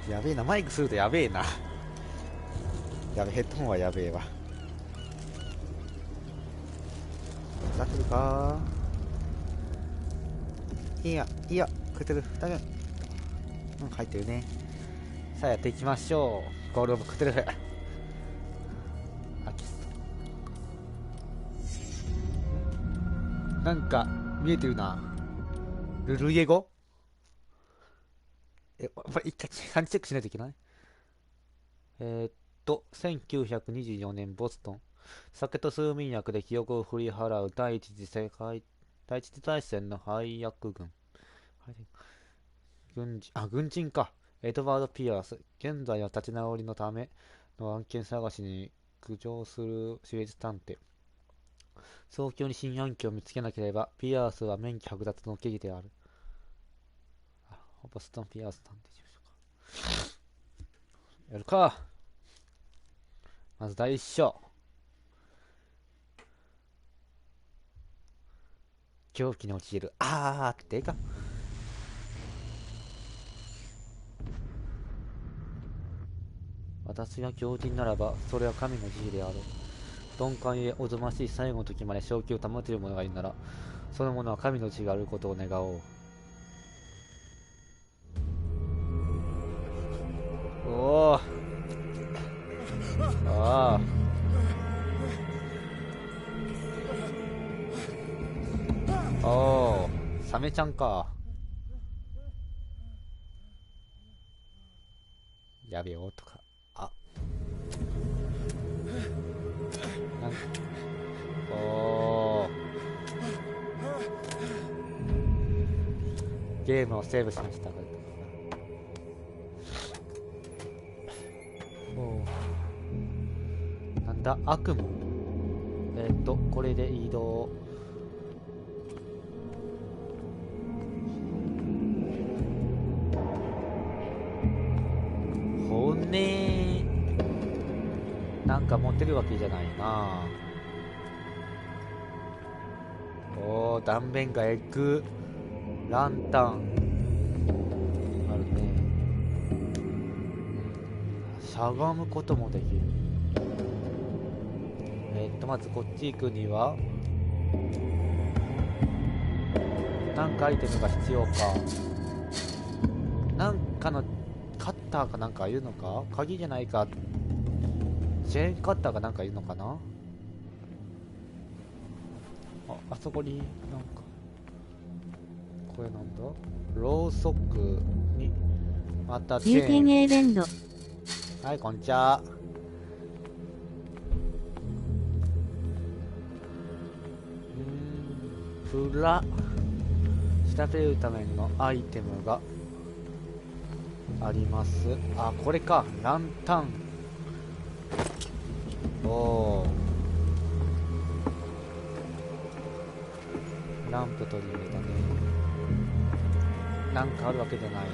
やべえな、マイクするとやべえな。やべ、ヘッドホンはやべえわ。当たってるかー。いいや、食ってる。だめ。入ってるね。さあやっていきましょう。コールオブクトゥルフ。なんか見えてるな。ルルイエ語。やっぱり一回3チェックしないといけない。1924年ボストン。酒と睡眠薬で記憶を振り払う第一次大戦の配役軍。軍人か。エドワード・ピアース。現在は立ち直りのための案件探しに苦情する私立探偵。早急に新案件を見つけなければ、ピアースは免許剥奪の刑事である。ボストン・ピアース探偵事務所か。やるか。まず第一章。狂気に陥る。ってか。私が狂人ならば、それは神の慈悲であろう。鈍感へおぞましい最後の時まで正気を保てる者がいるなら、その者は神の慈悲があることを願おう。おお。ああ。おお。サメちゃんか。やべえよとか。なんおー。ゲームをセーブしました。なんだ悪夢。これで移動。骨なんか持ってるわけじゃないな。おー、断面がエッグランタンあるね。しゃがむこともできる。まずこっち行くにはなんかアイテムが必要か。なんかのカッターかなんかいるのか。鍵じゃないか。チェーンカッターかなんかいるのかな。あそこになんかこれなんだ。ろうそくにまたチェーン。入店 A 連ド。はい、こんにちは。調べるためのアイテムがあります。これか。ランタン。おー。ランプ取り入れたね。なんかあるわけじゃないな。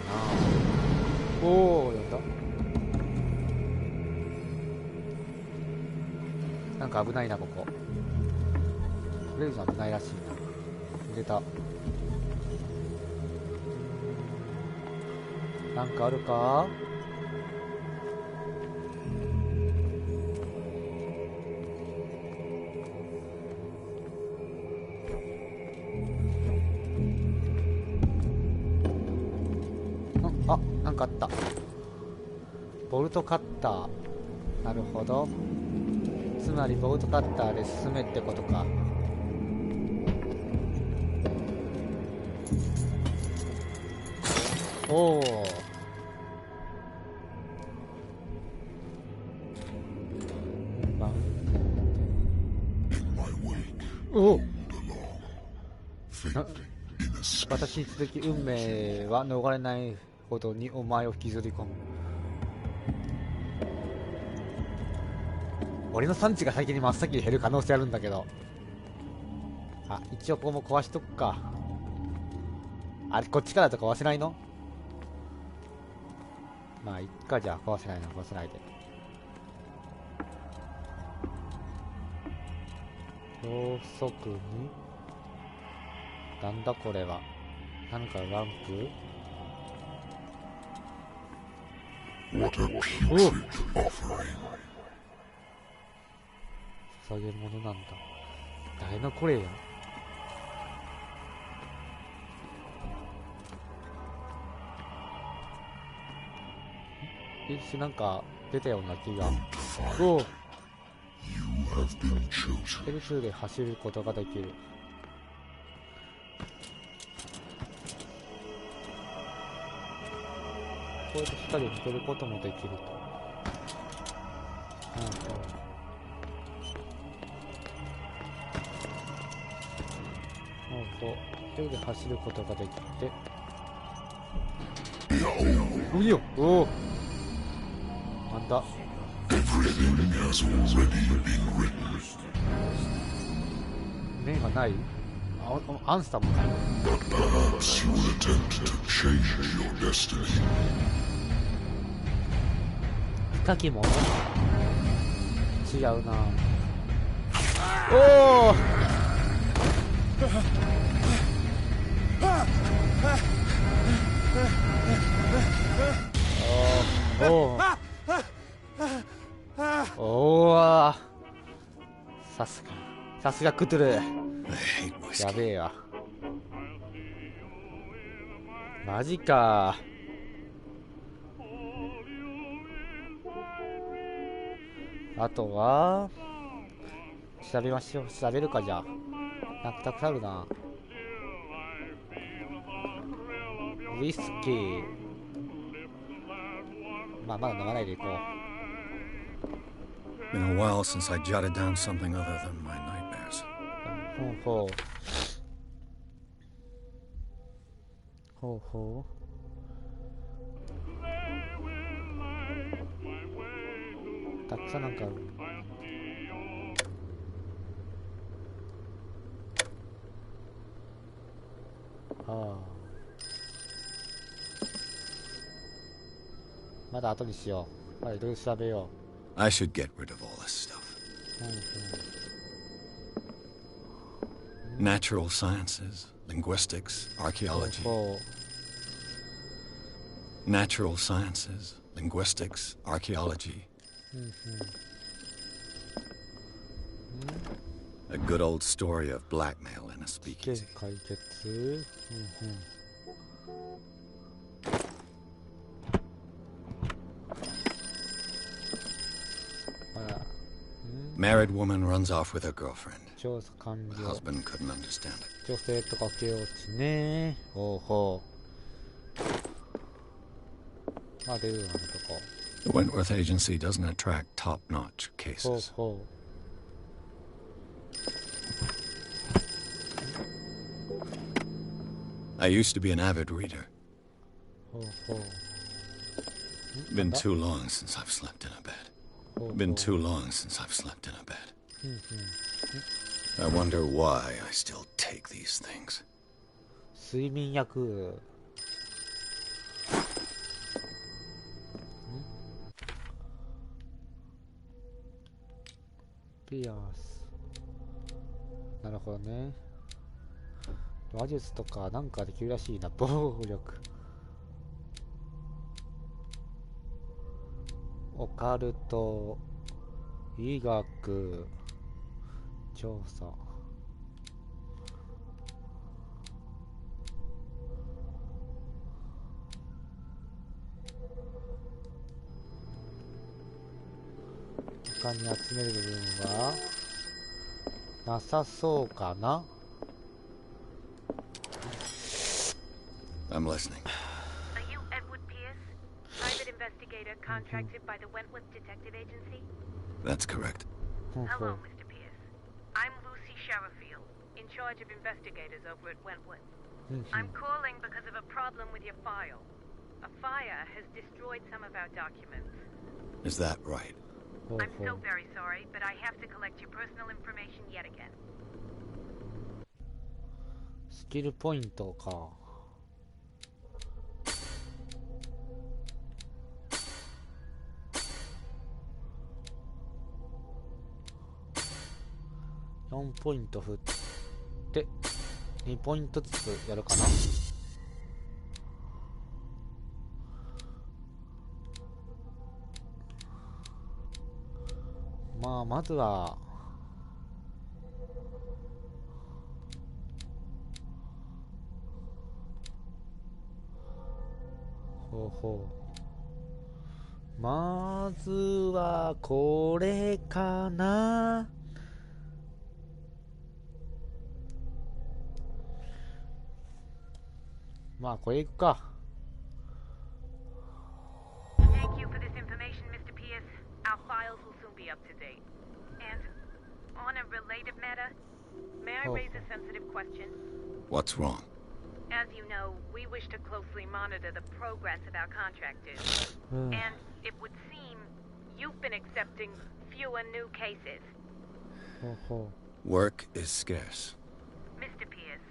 おー、やった。なんか危ないな、ここ。とりあえず危ないらしいな。出た。なんかあるか。なんかあった。ボルトカッター。なるほど。つまりボルトカッターで進めってことか。おー。お私に続き運命は逃れないほどにお前を引きずり込む。俺の産地が先に真っ先に減る可能性あるんだけど。一応ここも壊しとくか。あれこっちからと壊せないの。まあいっか。じゃあ壊せないの壊せないで。ろうそくになんだこれは。なんかランプ。捧げるものなんだ。誰のこれや。一瞬なんか出たような気が。おお。L2 で走ることができる。こうやって光を抜けることもできると。L で走ることができて。おいよ。おお。なんだ。目がない？アンスタもない。深きもの？違うな。おお。おお。さすがクトゥル。やべえや。マジか。あとは調べましょう。調べるか。じゃあなんかたくさんあるな。ウイスキー。まだ飲まないでいこう。Been a while since I jotted down something other than my nightmares. ほう。たくさんなんかある。まだ後にしよう。まだいろいろ調べよう。I should get rid of all this stuff. Natural sciences, linguistics, archaeology. Natural sciences, linguistics, archaeology. A good old story of blackmail in a speakeasy. Married woman runs off with her girlfriend. The husband couldn't understand it. 女性と駆け落ちね。出るようなとこ。The Wentworth Agency doesn't attract top-notch cases. I used to be an avid reader. Been too long since I've slept in a bed. Been too long since I've slept in a bed. I wonder why I still take these things. 睡眠薬。ピアス。なるほどね。話術とかなんかできるらしいな。暴力。オカルト、医学、調査。他に集める部分はなさそうかな。I'm listening. Are you Edward Pierce, private investigator contracted by the Wentworth Detective Agency? That's correct. Hello, Mr. Pierce. I'm Lucy Sherifield, in charge of investigators over at Wentworth. I'm calling because of a problem with your file. A fire has destroyed some of our documents. Is that right? I'm so very sorry, but I have to collect your personal information yet again. スキルポイントか。4ポイント振って2ポイントずつやるかな。まあまずはほうほう、まずはこれかな。まあこれいくか。Thank you for this information, Mr. Pierce. Our files will soon be up to date. And on a related matter, may I raise a sensitive question? What's wrong? As you know, we wish to closely monitor the progress of our contractors. And it would seem you've been accepting fewer new cases. Work is scarce. Mr. Pierce,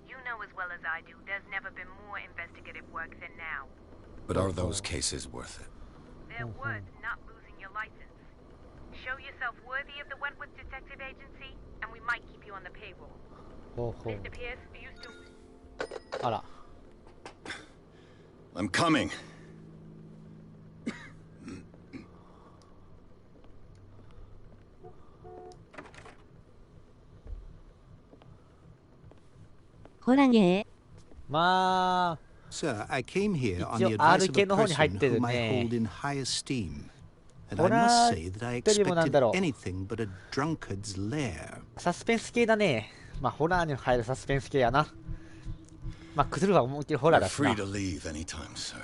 you know as well as I do, there's never been more investigative work than now. But are those cases worth it? They're worth not losing your license. Show yourself worthy of the Wentworth Detective Agency, and we might keep you on the payroll. Mr. Pierce, are you still... あら。 I'm coming. ホラゲー。まあ Sir, I came here on 一 the 応 advice of a R 系の方に入っ person てる whom I ね。 hold in high esteem. And ホ I ラ must ー say that I というよりもなん expected だろう。 anything but a drunkard's lair. サスペンス系だね。まあホラーに入るサスペンス系やな。まあクズルは思いっきりホラー You're だし free な。 to leave anytime, sir.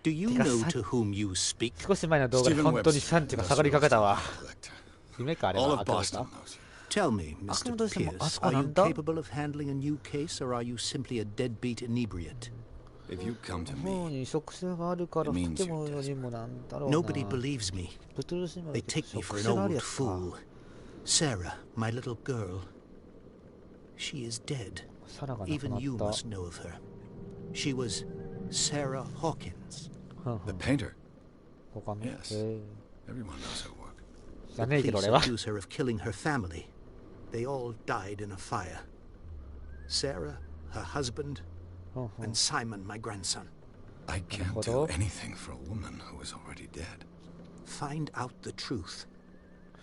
Do you Because know I- to whom you speak? 少し前の動画で Stephen 本当に Webster, 産地が下がりかけたわ。 collector. 夢かあれ All は of 悪夢 Boston か。 knows you. Tell me, Ah, Mr. kung doon sa- Pierce, ah, are you nanda? capable of handling a new case, or are you simply a deadbeat inebriate? If you come to もう me, に職種があるから It 不 means て you're もよりもなんだろう Nobody な。 believes me. プトゥルシマ They take me 職 for an 種がある old やつか。 fool. Sarah, my little girl. She is dead. サラが亡く Even な you った。 must know of her. She was Sarah Hawkins. ふんふ the ん painter. 他の Yes. へ Everyone knows her work. えじゃねえけど Police 俺は。 accuse her of killing her family. They all died in a fire. Sarah, her husband, ふんふん and Simon, my grandson. I can't do Hello? anything for a woman who is already dead. Find out the truth.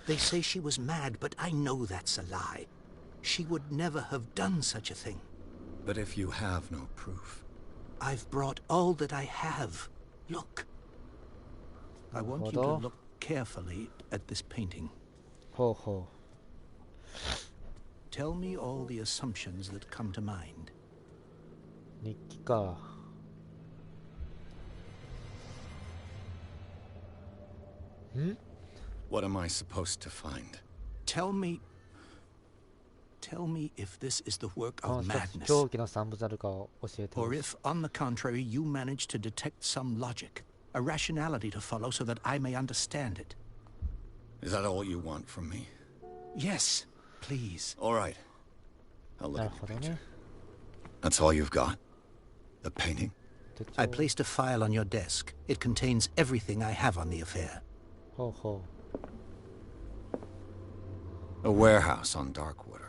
They say she was mad, but I know that's a lie. She would never have done such a thing. But if you have no proof, I've brought all that I have. Look. I want you to Hello? look carefully at this painting. ほうほ Tell me all the assumptions that come to mind. う。日記か。ん what am I supposed to find? Tell me if this is the work この of 一つ madness, 狂気の産物あるかを教えてほ or しい。 if, on the contrary, you manage to detect some logic, a rationality to follow so that I may understand it. Is that all you want from me? Yes, please. All right. I'll look なる at ほ your ど picture. ね。 That's all you've got? The painting? 手帳 I placed a file on your desk. It contains everything I have on the affair. ほうほ A warehouse on Darkwater.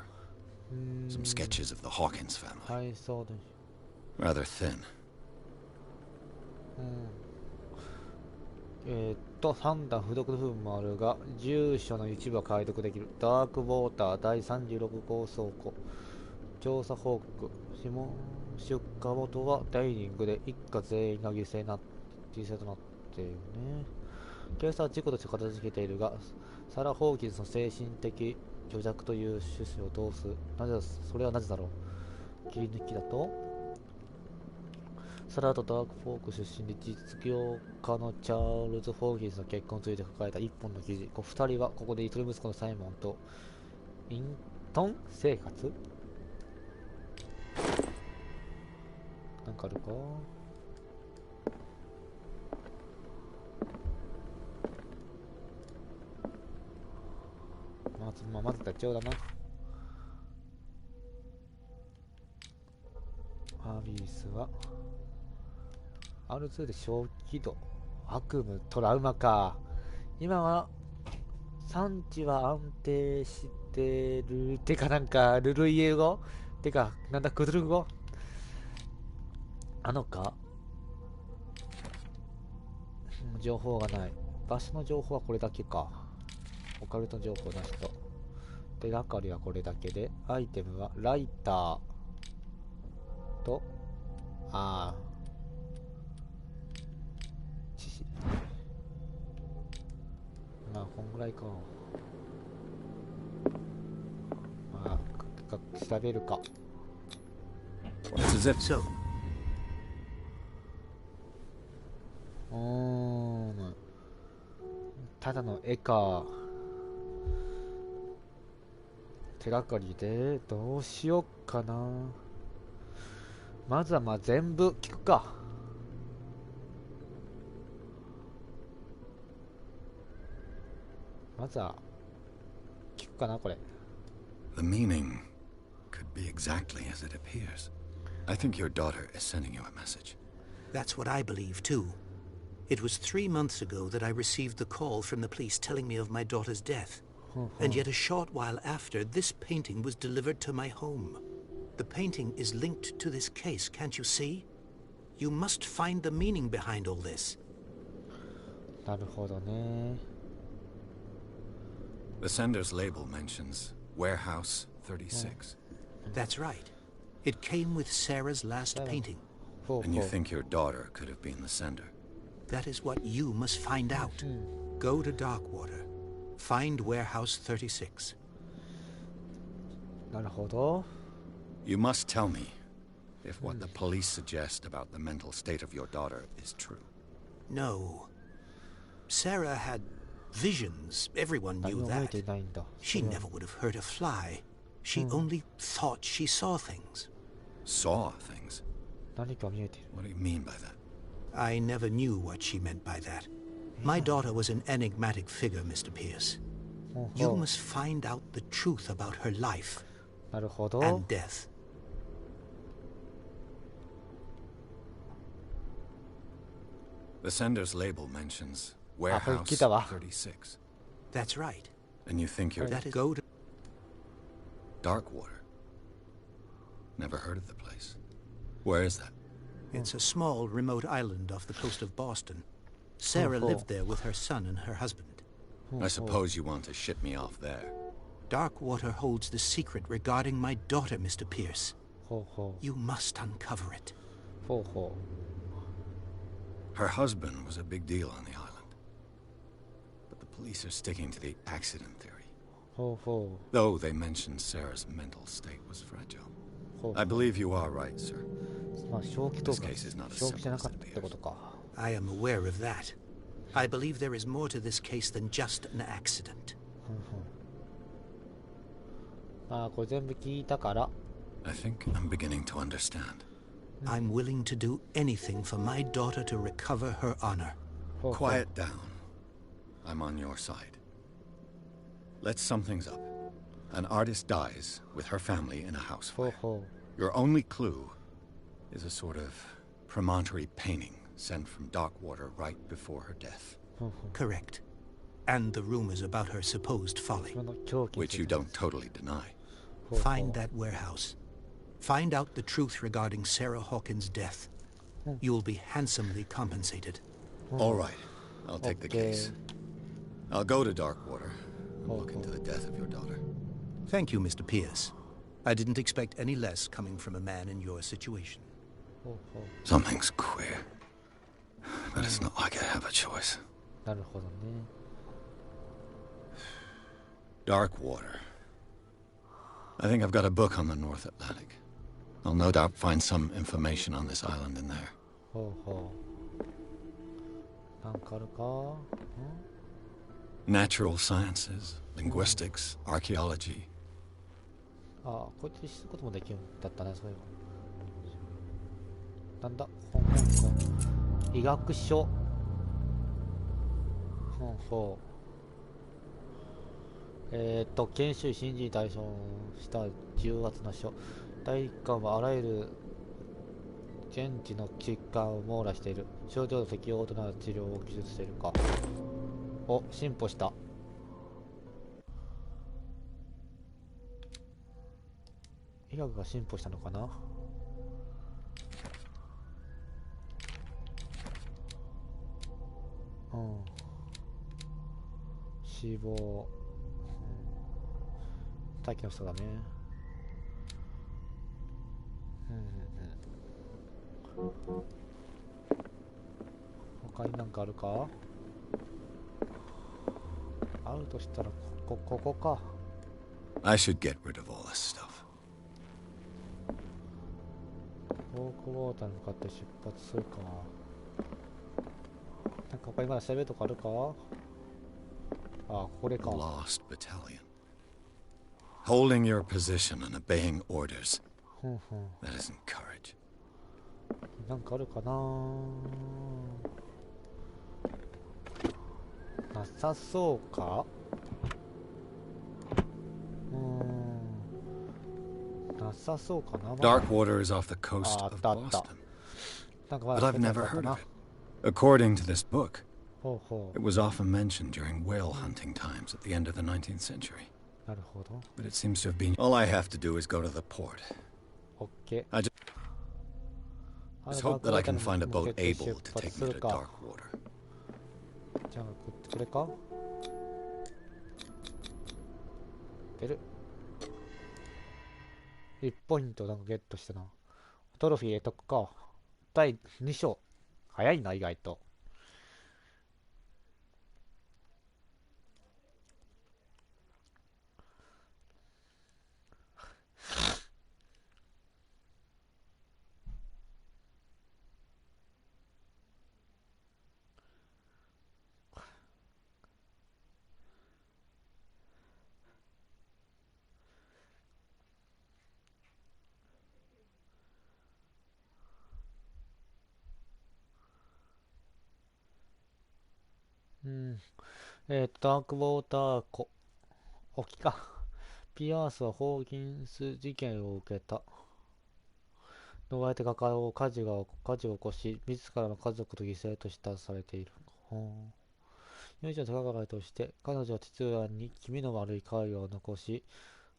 う。Some sketches of the Hawkins family. はい、そうです。 Rather thin. 3段不読の部分もあるが、住所の一部は解読できる。ダークウォーター第36号倉庫。調査報告。出火元はダイニングで一家全員が犠牲となっているね。警察は事故として片付けているが、サラ・ホーキンスの精神的虚弱という趣旨を通す。それはなぜだろう。切り抜きだとサラとダークフォーク出身で実業家のチャールズ・ホーキンスの結婚について書かれた一本の記事。二人はここで一人息子のサイモンとイントン生活なんかあるか。まず手帳だな。アビスはR2 で小気度悪夢トラウマか。今は産地は安定してる。てかなんかルルイエ語てかなんだクドゥル語か情報がない。場所の情報はこれだけか。オカルト情報なしと。手がかりはこれだけで、アイテムはライターと、まあこんぐらいか。まあ調べるか。So, ただの絵か。手がかりでどうしよっかな。まずはまあ全部聞くか。まずは聞くかなこれ。 The meaning could be exactly as it appears. I think your daughter is sending you a message. that's what I believe, too. It was 3 months ago that I received the call from the police telling me of my daughter's death. And yet a short while after, this painting was delivered to my home. The painting is linked to this case, can't you see? You must find the meaning behind all this. なるほどね。 The sender's label mentions Warehouse 36. That's right. It came with Sarah's last painting. And you think your daughter could have been the sender? That is what you must find out. Go to Darkwater. Find Warehouse 36. なるほど。 You must tell me if what the police suggest about the mental state of your daughter is true. No. Sarah had visions. Everyone 何 knew も見えて that. いないんだ。 She never would have hurt a fly. She only thought she saw things. Saw things? 何か見えている。 What do you mean by that? I never knew what she meant by that. My daughter was an enigmatic figure, Mr. Pierce. You must find out the truth about her life なるほど。 and death. The sender's label mentions Ah, Warehouse kita ba? 36. That's right. And you think you're That is go to Darkwater? Never heard of the place. Where is that? It's a small, remote island off the coast of Boston. Sarah lived there with her son and her husband. I suppose you want to ship me off there. Darkwater holds the secret regarding my daughter, Mr. Pierce. ほうほ You must uncover it. う。ほうほ Her husband was a big deal on the island. But the police are sticking to the accident theory. う。ほうほ Though they mentioned Sarah's mental state was fragile. う。ほう I believe you are right, sir. まあ正気と This か case is not as 正気じゃ simple な as かっ it たってこと appears. か。 I am aware of that. I believe there is more to this case than just an accident. まあこれ全部聞いたから。 I think I'm beginning to understand. I'm willing to do anything for my daughter to recover her honor. ほうほう。 Quiet down. I'm on your side. Let's sum things up. An artist dies with her family in a house ほう fire. ほ Your only clue is a sort of promontory painting sent from Darkwater right before her death, う。ほうほう。 Correct. And the rumors about her supposed folly. その狂気につ which い you て don't totally deny. ほうほう。 Find that warehouse. Find out the truth regarding Sarah Hawkins' death. You'll be handsomely compensated. All right, I'll take the Okay. case. I'll go to Darkwater and look into the death of your daughter. Thank you, Mr. Pierce. I didn't expect any less coming from a man in your situation. ほうほう。 Something's queer, but it's not like I have a choice. なるほどね。 Darkwater. I think I've got a book on the North Atlantic. I'll no doubt find some information on this island in there. ほうほう。なんかあるか。 Natural sciences, linguistics, archaeology. ああ、こいつ知ることもできるんだったね、そういえば。なんだ、本か。医学書。ほうほう。研修医新人に対象した重圧な書。第一巻はあらゆる現地の疾患を網羅している。症状の適応となる治療を記述しているか。お、進歩した。医学が進歩したのかな。うん。死亡。大気の人だね。他になんかあるか？あるとしたらここか。I should get rid of all this stuff. ウォークウォーターに向かって出発するか。なんか他にまだ調べるとこあるか？あ、これか。Lost battalion. Holding your position and obeying orders. That isn't courage. なんかあるかな。なさそうか。なさそうかな。Dark water is off the coast of Boston. なんかま But だ I've never heard of it. According to this book, ほうほう。 it was often mentioned during whale hunting times at the end of the 19th century. なるほど。 But it seems to have been... All I have to do is go to the port. オッケー。 I just hope that I can find a boat able to take me to dark water. じゃあこれか。出る。1ポイントなんかゲットしたな。トロフィー得得か。第2章。早いな、意外と。ダークウォーター湖。沖か。ピアースはホーキンス事件を受けた。逃れて画家を火事を起こし、自らの家族と犠牲としたされている。唯一の手がかりとして、彼女は父親に気味の悪い絵画を残し、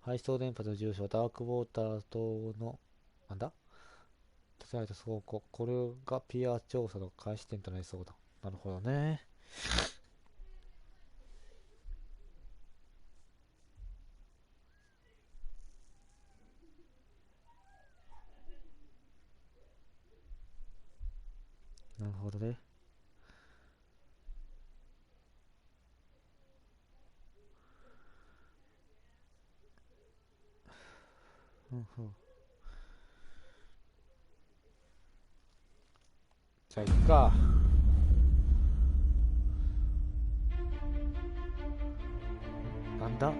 配送電波の住所、ダークウォーター島の、なんだ立てられた倉庫。これがピアー調査の開始点となりそうだ。なるほどね。なるほどね。じゃあ行くか。なんだ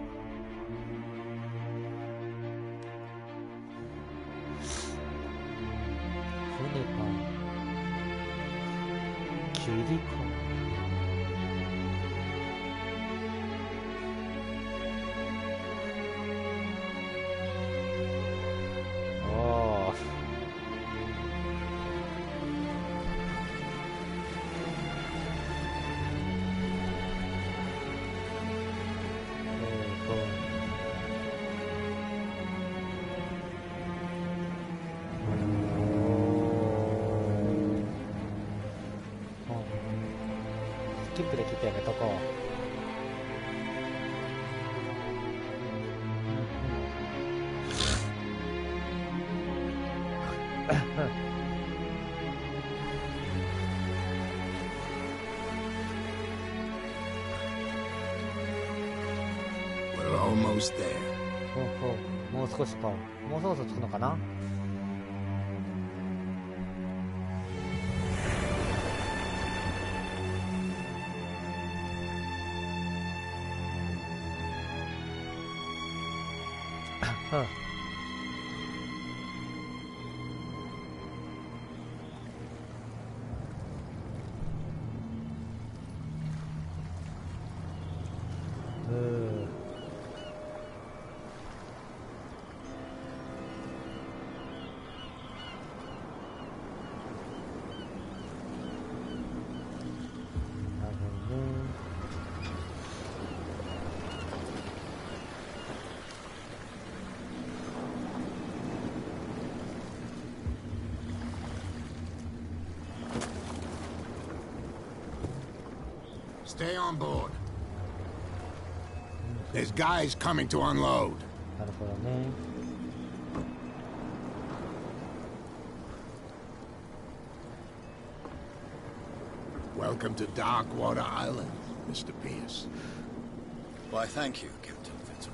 船か。キリか。ああ。スキップで来てやめとこう。We're almost there. ほうほう、もう少しか。もうそろそろ着くのかな。Stay on board. There's guys coming to unload. なるほどね。Welcome to Darkwater Island, Mr. Pierce. Why, thank you, Captain Vincent.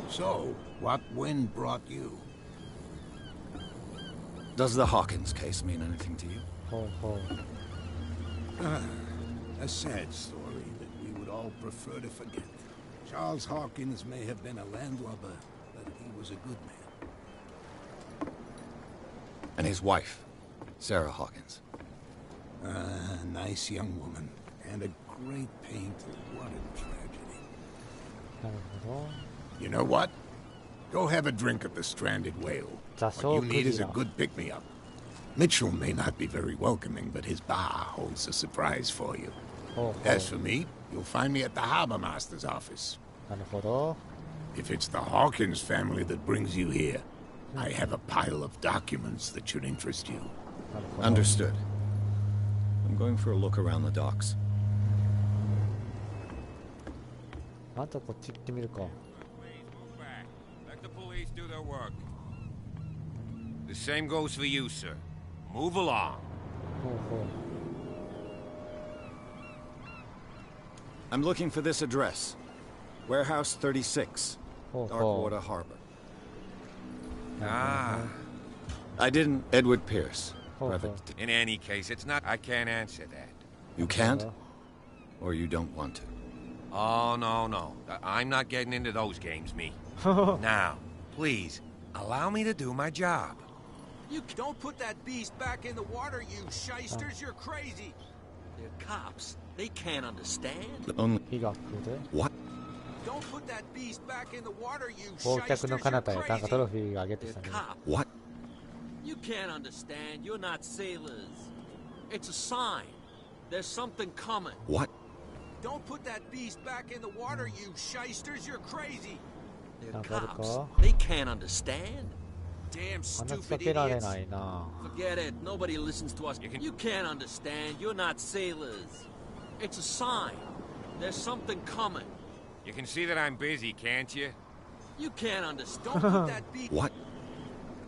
So, what wind brought you? Does the Hawkins case mean anything to you? ほうほう。 A sad story that we would all prefer to forget. Charles Hawkins may have been a landlubber, but he was a good man. And his wife, Sarah Hawkins. Nice young woman, and a great painter. What a tragedy. なるほど。 You know what? Go have a drink at the Stranded Whale. What you need is a good pick-me-up. Mitchell may not be very welcoming, but his bar holds a surprise for you. As for me, you'll find me at the Harbor Master's office. なるほど。 If it's the Hawkins family that brings you here, I have a pile of documents that should interest you. なるほど。 Understood. I'm going for a look around the docks. またこっち行ってみるか。 Let the police do their work. The same goes for you, sir. Move along. ほうほう。 I'm looking for this address. Warehouse 36, Oh, Darkwater Harbor. Ah. I didn't. Edward Pierce. Oh, Private oh. detective. In any case, it's not... I can't answer that. You can't? Or you don't want to? Oh, no. I'm not getting into those games, me. Now, please, allow me to do my job. You don't put that beast back in the water, you shysters. You're crazy. They're cops. They can't understand. Only... 医学で What? Don't put that beast back in the water, you 忘却 shysters. の彼 You're 方へなんかト crazy. ロフィーがあげて They're たね。 cops. What? You can't understand. You're not sailors. It's a sign. There's something coming. What? Don't put that beast back in the water, you shysters. You're crazy. They're なんかある cops. か They can't understand. Damn 話しか stupid けられ idiots. ないな。 Forget it. Nobody listens to us. You can't understand. You're not sailors. It's a sign. There's something coming. You can see that I'm busy, can't you? You can't understand. Don't put that beat. What?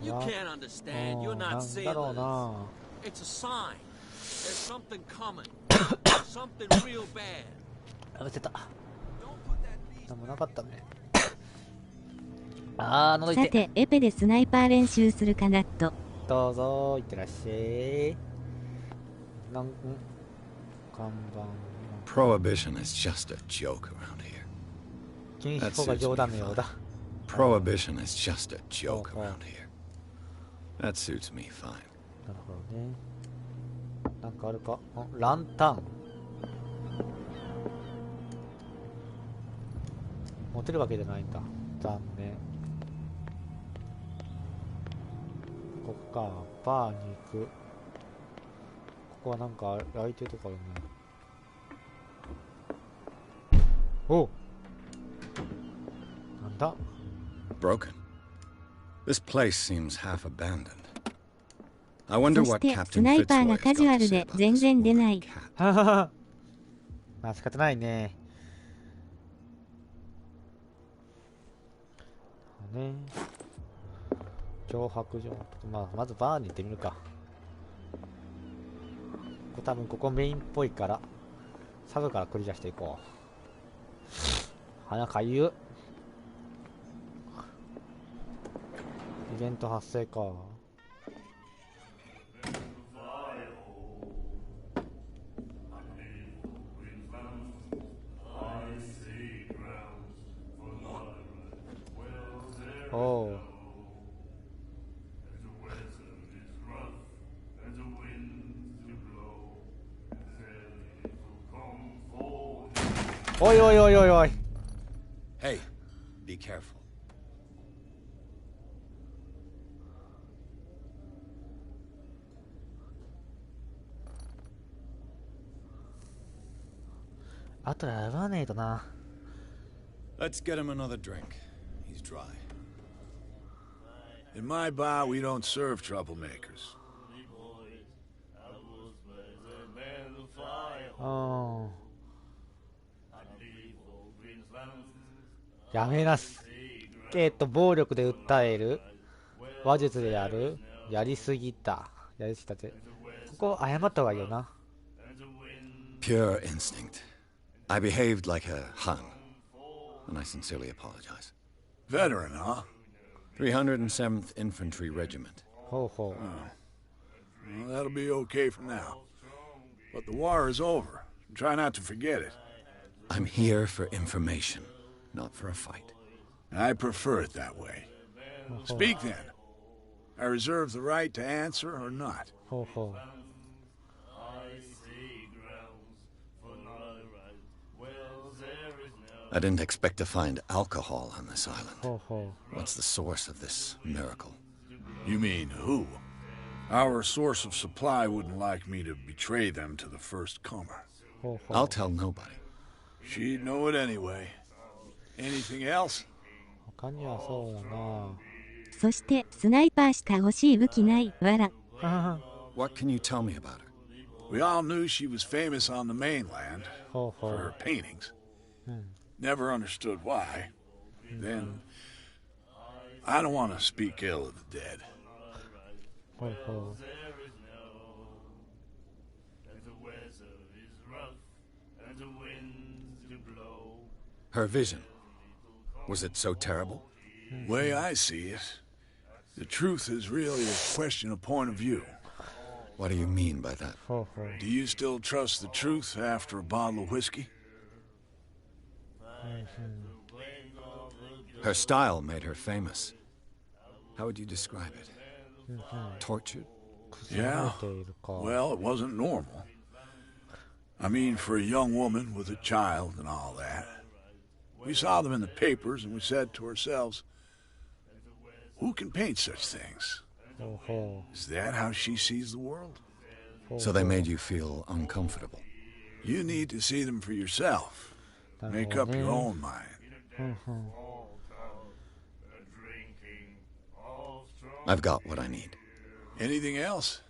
You can't understand. You're な not んだろう sailors. な。 It's a sign. There's something coming. Something real bad. あ、出た。 Don't put that beast. なんもなかったね。あー、喉痛い。さて、エペでスナイパー練習するかなと。どうぞ、いってらっしゃい。看板。 Prohibition is just a joke around here. 禁止法が冗談のようだ。 Prohibition is just a joke Oh, oh. around here. That suits me fine. なるほどね。なんかあるか。ランタン。持てるわけじゃないんだ。残念。ここか。バーに行く。ここはなんか空いてるとこあるね。おう。なんだ。 Broken. This place seems half abandoned. I wonder そ what して、ス Captain ナイパー Fitzroy が has カジュ got ア to ル say で about 全 this 然出 old ない。 cat. ははは。まあ仕方ないね。ね。脅迫状。まあ、まずバーに行ってみるか。多分ここメインっぽいから、サブから繰り出していこう。鼻かゆ。イベント発生か。おう。おいおいおいおいおい。 Hey, be careful. あとやらねえとな。 Let's get him another drink. He's dry. In my bar, we don't serve troublemakers. うん。やめなす。暴力で訴える。話術でやる。やりすぎた。やりすぎたって。ここ謝った方がいいよな。Pure instinct. I behaved like a Hun, and I sincerely apologize. Veteran, huh? 307th Infantry Regiment. ほうほう。Well, that'll be okay for now. But the war is over. Try not to forget it. I'm here for information, not for a fight. I prefer it that way. Speak then. I reserve the right to answer or not. ほうほう。I didn't expect to find alcohol on this island. ほうほ What's the source of this miracle? You mean who? Our source of supply wouldn't like me to betray them to the first comer. う。ほうほう。 I'll tell nobody. She'd know it anyway. Anything else? 他にはそうだな。そしてスナイパーしか欲しい武器ないわら。 What can you tell me about her? We all knew she was famous on the mainland ほうほ for her う。 paintings. Never understood why. Then, I don't want to speak ill of the dead. ほうほ Her vision. Was it so terrible? Way I see it, the truth is really a question of point of view. What do you mean by that? う。ほうほう。 Do you still trust the truth after a bottle of whiskey? Her style made her famous. How would you describe it? Tortured? Yeah. ているか。 Well, it wasn't normal. I mean, for a young woman with a child and all that. We saw them in the papers and we said to ourselves, who can paint such things? ほうほ Is that how she sees the world? う。 So they made you feel uncomfortable. You need to see them for yourself. なる Make ほ up ど your ね。 own mind. ふんふん。 I've got what I need. Anything else?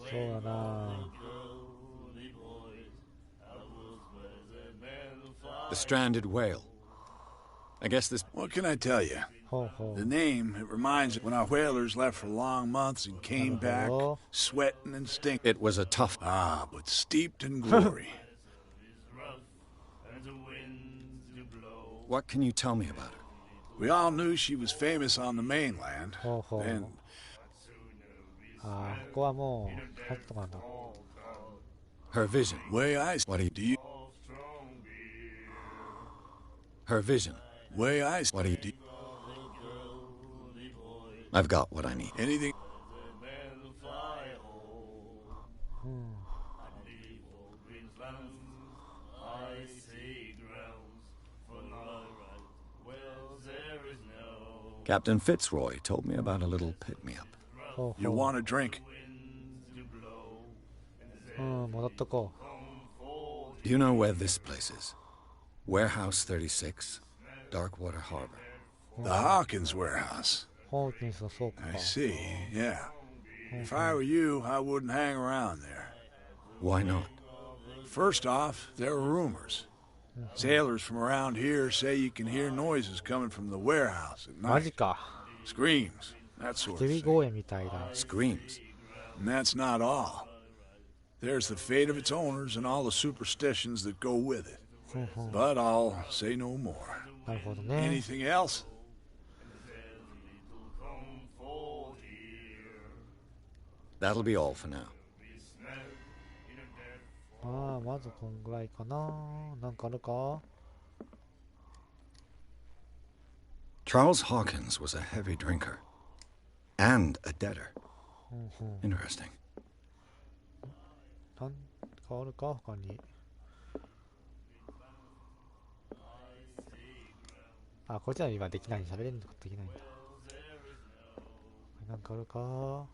そうだな。 The stranded whale. I guess this... What can I tell you? ほうほ The う。 name, it reminds me when our whalers left for long months and came back, Hello? sweating and stinking. It was a tough... Ah, but steeped in glory. What can you tell me about her? We all knew she was famous on the mainland. ほうほう。 Then ああ、ここはもう、入っとかなんだ。 Her vision. way I What do you... you Her vision. way I What do you... I've got what I need. anything うん。 Captain Fitzroy told me about a little pick-me-up. ほう you ほ want a drink. う。うん、戻っとこ Do you know where this place is? Warehouse 36, Darkwater Harbor. The Hawkins warehouse. う。ホーキンスの倉庫 I か。 see. Yeah. If I were you, I wouldn't hang around there. Why not? First off, there are rumors. Sailors from around here say you can hear noises coming from the warehouse at マジ night. か。 Screams, that sort of 釣り thing. 公園みたいだ。 Screams. And that's not all. There's the fate of its owners and all the superstitions that go with it. ふんふん。 But I'll say no more. なるほどね。 Anything else? That'll be all for now. ああ、まずこんぐらいかな。なんかあるか？ Charles Hawkins was a heavy drinker. And a debtor. ふんふん。 Interesting. なんかあるか他に。あ、こっちは今できない。喋れることできないんだ。なんかあるか？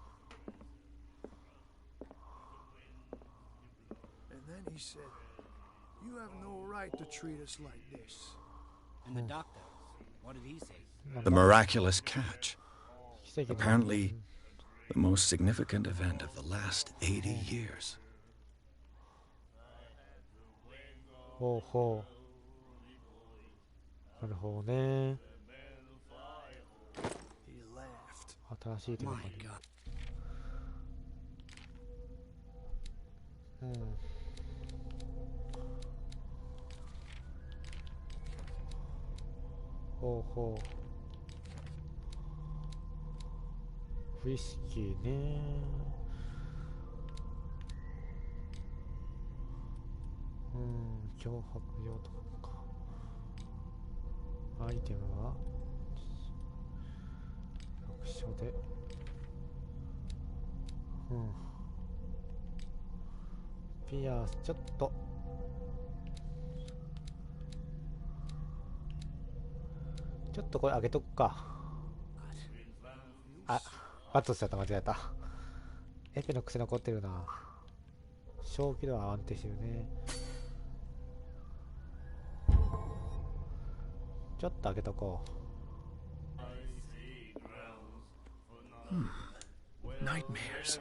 And then he said, "You have no right to treat us like this." And the doctor, what did he say? The miraculous catch. 奇跡の。 Apparently, the most significant event of the last 80 years. ほうほなるほどね。新しい手がかり。うん。ほうほう。ウイスキーね。うん、脅迫用とかか。アイテムは役所で、うん、ピアスちょっとこれ上げとくか。あ、バツしちゃった。間違えた。エペの癖残ってるな。正気度は安定してるね。ちょっと上げとこう。Nightmares.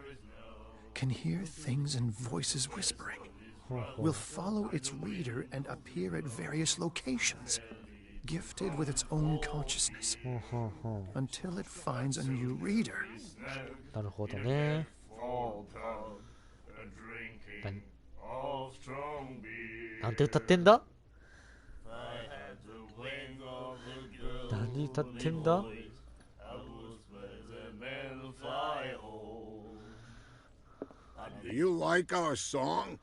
Can hear things and voices whispering. Will follow its reader and appear at various locations, gifted with its own consciousness, until it finds a new reader. なるほどね。なんて歌ってんだ？何歌ってんだ？ Do you like our song?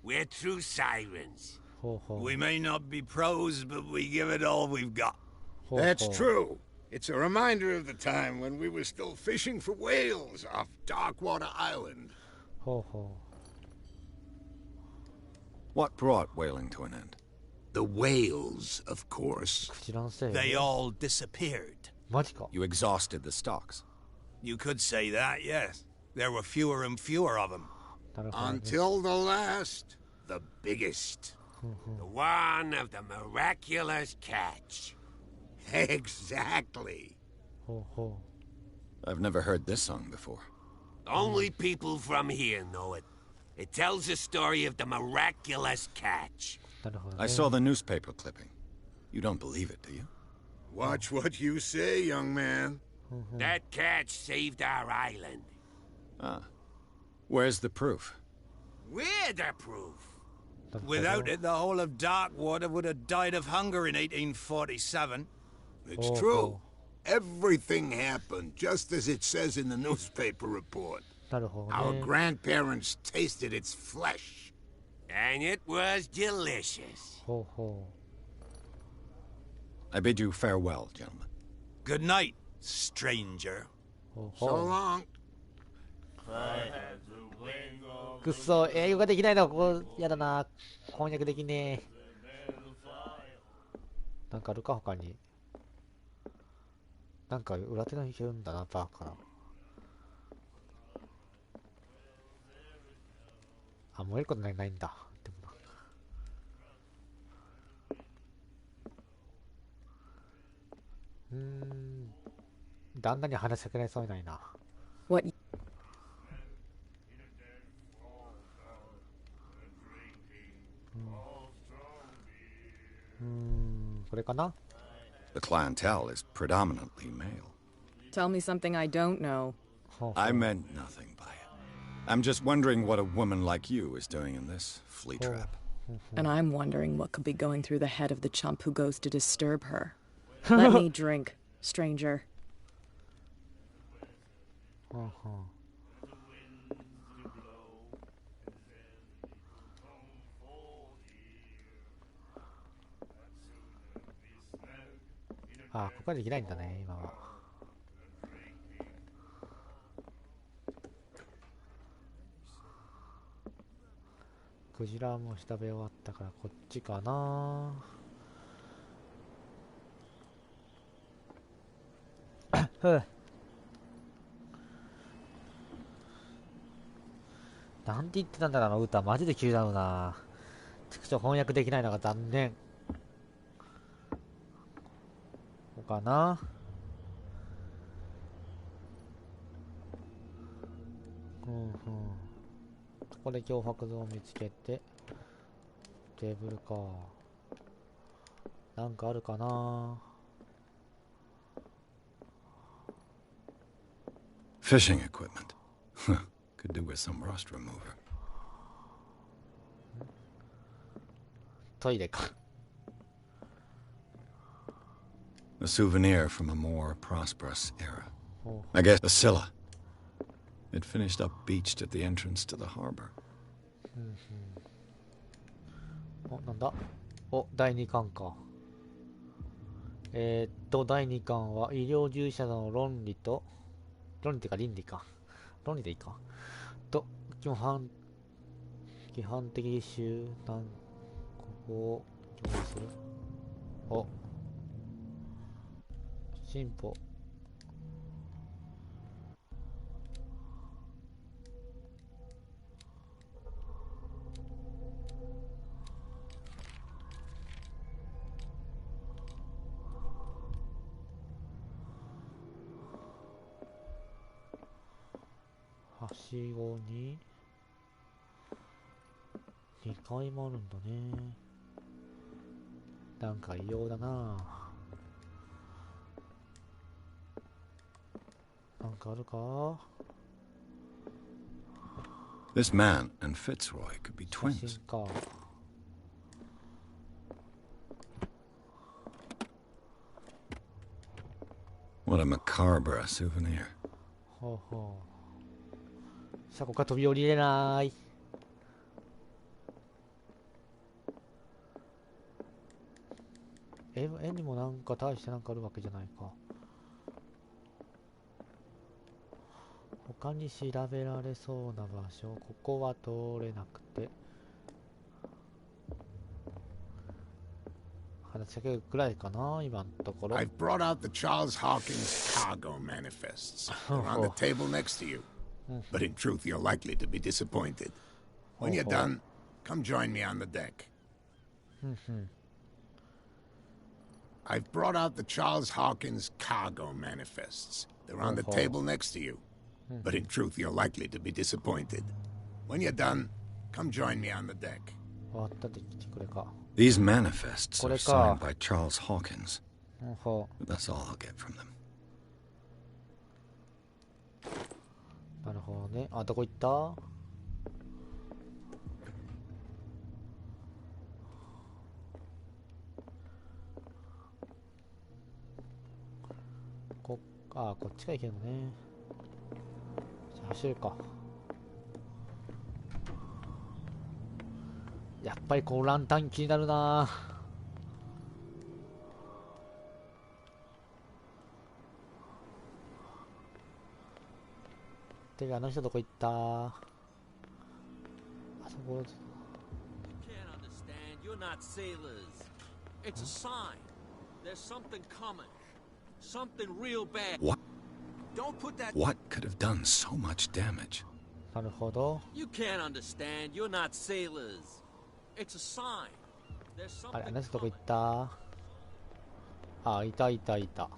We're true sirens. We may not be pros, but we give it all we've got. That's true. It's a reminder of the time when we were still fishing for whales off Darkwater Island. What brought whaling to an end? The whales, of course. They all disappeared. You exhausted the stocks. You could say that, yes. There were fewer and fewer of them. Until the last, the biggest. The one of the miraculous catch. Exactly. I've never heard this song before. Only people from here know it. It tells the story of the miraculous catch. I saw the newspaper clipping. You don't believe it, do you? Watch what you say, young man. That catch saved our island. Ah. Where's the proof? We're the proof. Without it, the whole of Darkwater would have died of hunger in 1847. It's true. Everything happened just as it says in the newspaper report. Our grandparents tasted its flesh. And it was delicious. I bid you farewell, gentlemen. Good night, stranger. So long. くっそ、英語ができないのはここやだな。翻訳できねえ。なんかあるか他に。なんか裏手のいけるんだな、バーから。あ、燃えることないんだ。でもな。旦那に話しかけられそうにないな。What? これかな? The clientele is predominantly male. Tell me something I don't know. I meant nothing by it. I'm just wondering what a woman like you is doing in this flea trap. And I'm wondering what could be going through the head of the chump who goes to disturb her. Let me drink, stranger. Ah, ここはできないんだね、今は。クジラも調べ終わったからこっちかな。なんて言ってたんだろう、あの歌。マジで急だろうな。ちくしょう翻訳できないのが残念。ここかな。ここで脅迫像を見つけて、テーブルか。なんかあるかな。 Fishing equipment. Could do with some rust remover. トイレか。 A souvenir from a more prosperous era. I guess a Scylla. It finished up beached at the entrance to the harbor. お、なんだ。お、第2巻か。第2巻は医療従事者の論理と、論理っていうか倫理か。論理でいいか。と、基本的集団、ここを共有する。お、進歩。はしごに2階もあるんだね。なんか異様だな。なんかあるか。 This man and Fitzroy could be 写 twins. 真か。 What a macabre souvenir. ほうほう。車庫から飛び降りれない。絵にもなんか大してなんかあるわけじゃないか。他に調べられそうな場所、ここは通れなくて。話しかけるくらいかな、今のところ。 I've brought out the Charles Hawkins cargo manifests. They're on the table next to you. But in truth, you're likely to be disappointed. When you're done, come join me on the deck. I've brought out the Charles Hawkins cargo manifests. They're on the table next to you. But in truth, you're likely to be disappointed. When you're done, come join me on the deck. These manifests are signed by Charles Hawkins. That's all I'll get from them. なるほどね。あ、どこ行った？こっちが行けるのね。じゃあ走るか。やっぱりこのランタン気になるな。てかあの人どこ行った？あそこ。You're not sailors. It's a sign. There's something coming. Something real bad. What? Don't put that. What could have done so much damage? なるほど。You can't understand. You're not sailors. It's a sign. There's あれ、あ something の人どこ行 coming. った？あ、いたいたいた。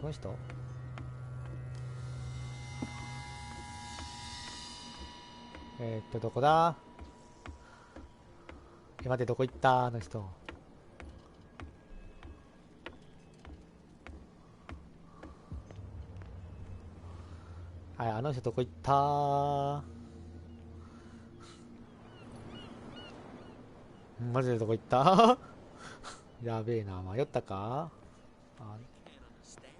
この人？どこだ？待って、どこ行ったあの人。はい、あの人どこ行ったマジでどこ行ったやべえな、迷ったか？あ、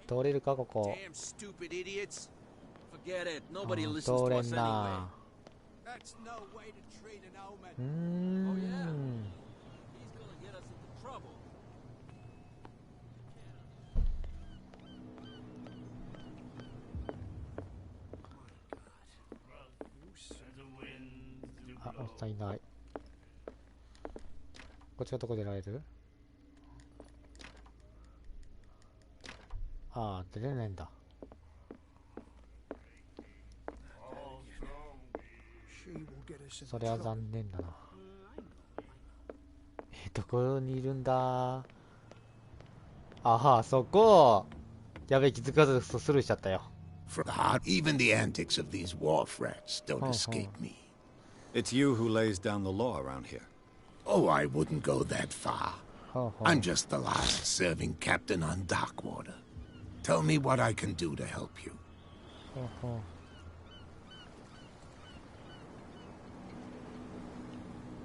通れるか、ここ。Damn stupid idiots. Forget it. Nobody あ、 listens 通 to れ us ん anyway. な。That's no way to treat an omen. うーん。 Oh yeah. He's gonna get us into trouble. Who said the wind? あ、おっさんいない。こっちがどこ出られる？ああ、出れないんだ。それは残念だな。どこにいるんだ？あは、そこ。やべえ、気づかずスルーしちゃったよ。From the heart, even the antics of these war frats don't escape me. It's you who lays down the law around here. Oh, I wouldn't go that far. I'm just the last serving captain on Darkwater. Tell me what I can do to help you.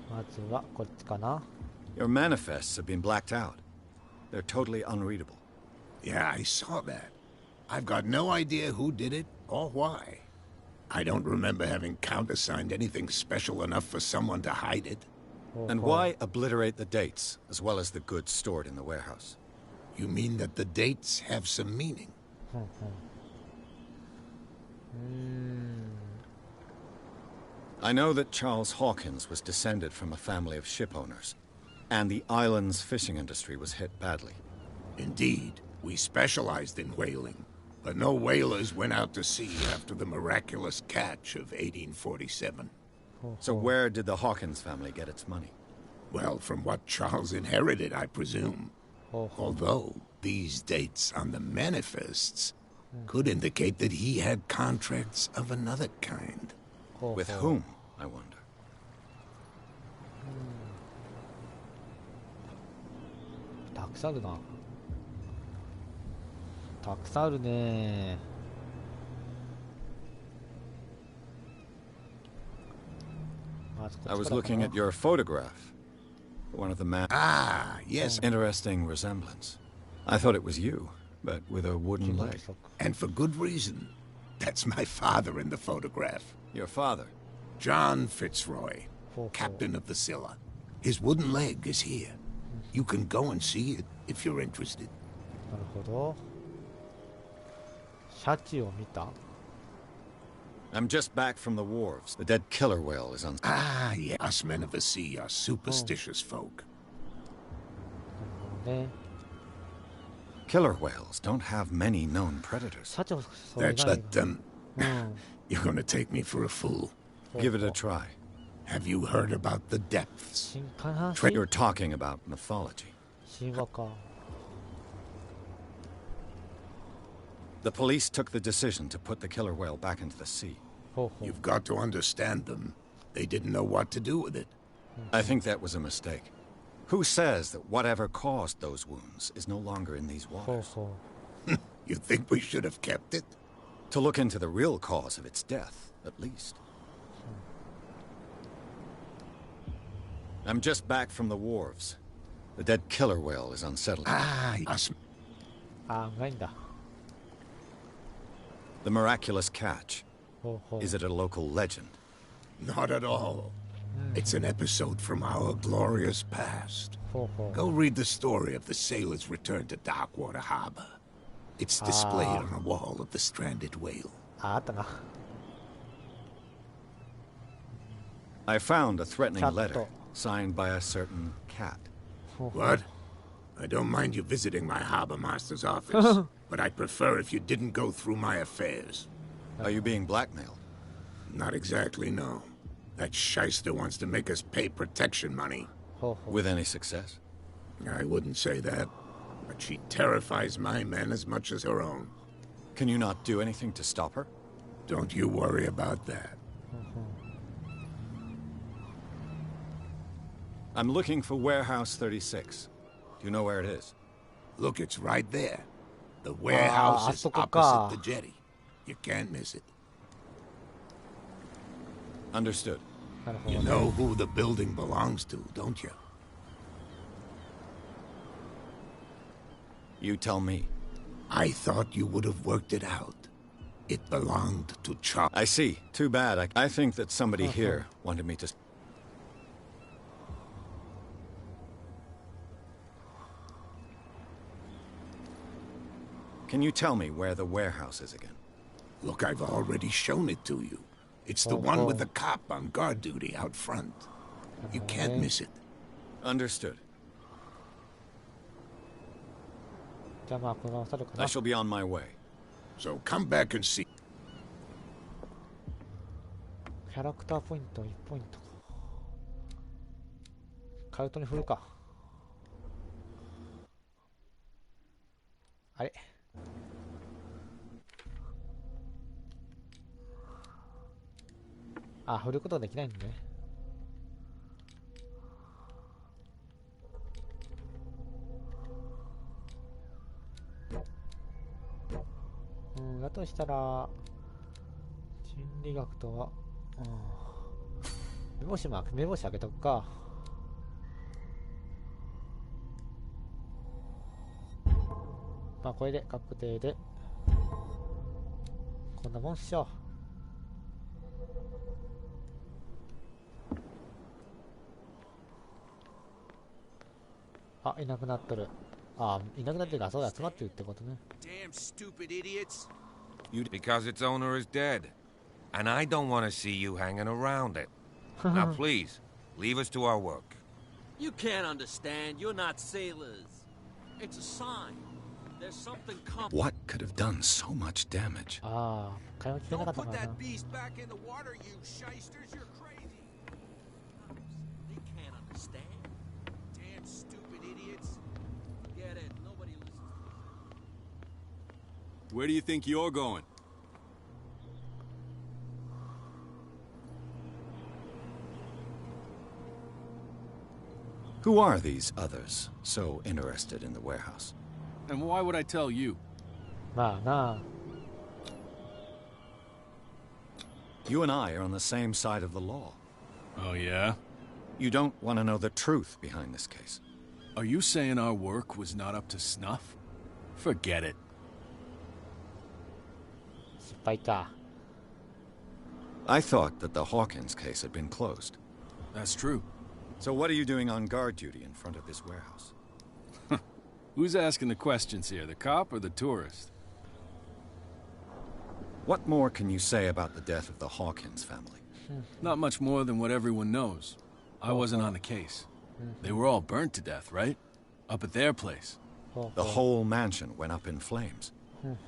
まずはこっちかな。Your manifests have been blacked out. They're totally unreadable. Yeah, I saw that. I've got no idea who did it or why. I don't remember having countersigned anything special enough for someone to hide it. And why obliterate the dates, as well as the goods stored in the warehouse? You mean that the dates have some meaning? I know that Charles Hawkins was descended from a family of ship owners, and the island's fishing industry was hit badly. Indeed, we specialized in whaling, but no whalers went out to sea after the miraculous catch of 1847. So where did the Hawkins family get its money? Well, from what Charles inherited, I presume. Although these dates on the manifests could indicate that he had contracts of another kind. With whom, I wonder? I was looking at your photograph. One of the men. Ah, yes. Interesting resemblance. I thought it was you, but with a wooden leg. And for good reason. That's my father in the photograph. Your father? John Fitzroy, captain of the Scylla. His wooden leg is here. You can go and see it if you're interested. なるほど。シャチを見た? I'm just back from the wharves. The dead killer whale is on. Ah, yeah. Us men of the sea are superstitious folk. Killer whales don't have many known predators. That's that, You're gonna take me for a fool. Give it a try. Have you heard about the depths? You're talking about mythology. The police took the decision to put the killer whale back into the sea. You've got to understand them. They didn't know what to do with it. I think that was a mistake. Who says that whatever caused those wounds is no longer in these waters? You think we should have kept it? To look into the real cause of its death, at least. I'm just back from the wharves. The dead killer whale is unsettled. Ah, yes. The miraculous catch. Is it a local legend? Not at all. It's an episode from our glorious past. Go read the story of the sailor's return to Darkwater Harbor. It's displayed on a wall of the stranded whale. I found a threatening letter signed by a certain cat. What? I don't mind you visiting my harbor master's office, but I'd prefer if you didn't go through my affairs. Are you being blackmailed? Not exactly, no. That shyster wants to make us pay protection money. With any success? I wouldn't say that, but she terrifies my men as much as her own. Can you not do anything to stop her? Don't you worry about that. I'm looking for Warehouse 36. Do you know where it is? Look, it's right there. The warehouse is opposite the jetty. You can't miss it. Understood. You know who the building belongs to, don't you? You tell me. I thought you would have worked it out. It belonged to Charles. I see. Too bad. I think that somebody here wanted me to... Can you tell me where the warehouse is again? Look, I've already shown it to you. It's the one with the cop on guard duty out front. You can't miss it. Understood. I shall be on my way. So come back and see. キャラクターポイント1ポイント。カウトに振るか。あれ。あ、振ることができないんだね。だとしたら心理学とは、目星開けとくか。まあこれで確定でこんなもんっしょ。あ、いなくなっとる。あ、いなくなってるから、そう集まってるってことね。Damn stupid idiots. Because its owner is dead. And I don't want to see you hanging around it. Now please, leave us to our work. You can't understand. You're not sailors. It's a sign. There's something coming. What could have done so much damage? ああ、会話聞けなか Don't ったか put らな。 that beast back in the water, you shysters. You're crazy. They can't understand. Damn stupid idiots. Get it. Nobody listens to this. Where do you think you're going? Who are these others so interested in the warehouse? And why would I tell you? まあなあ。 You and I are on the same side of the law. Oh, yeah? You don't want to know the truth behind this case. Are you saying our work was not up to snuff? Forget it. 失敗か。 I thought that the Hawkins case had been closed. That's true. So what are you doing on guard duty in front of this warehouse? Who's asking the questions here, the cop or the tourist? What more can you say about the death of the Hawkins family? Not much more than what everyone knows. I wasn't on the case. They were all burnt to death, right? Up at their place. The whole mansion went up in flames.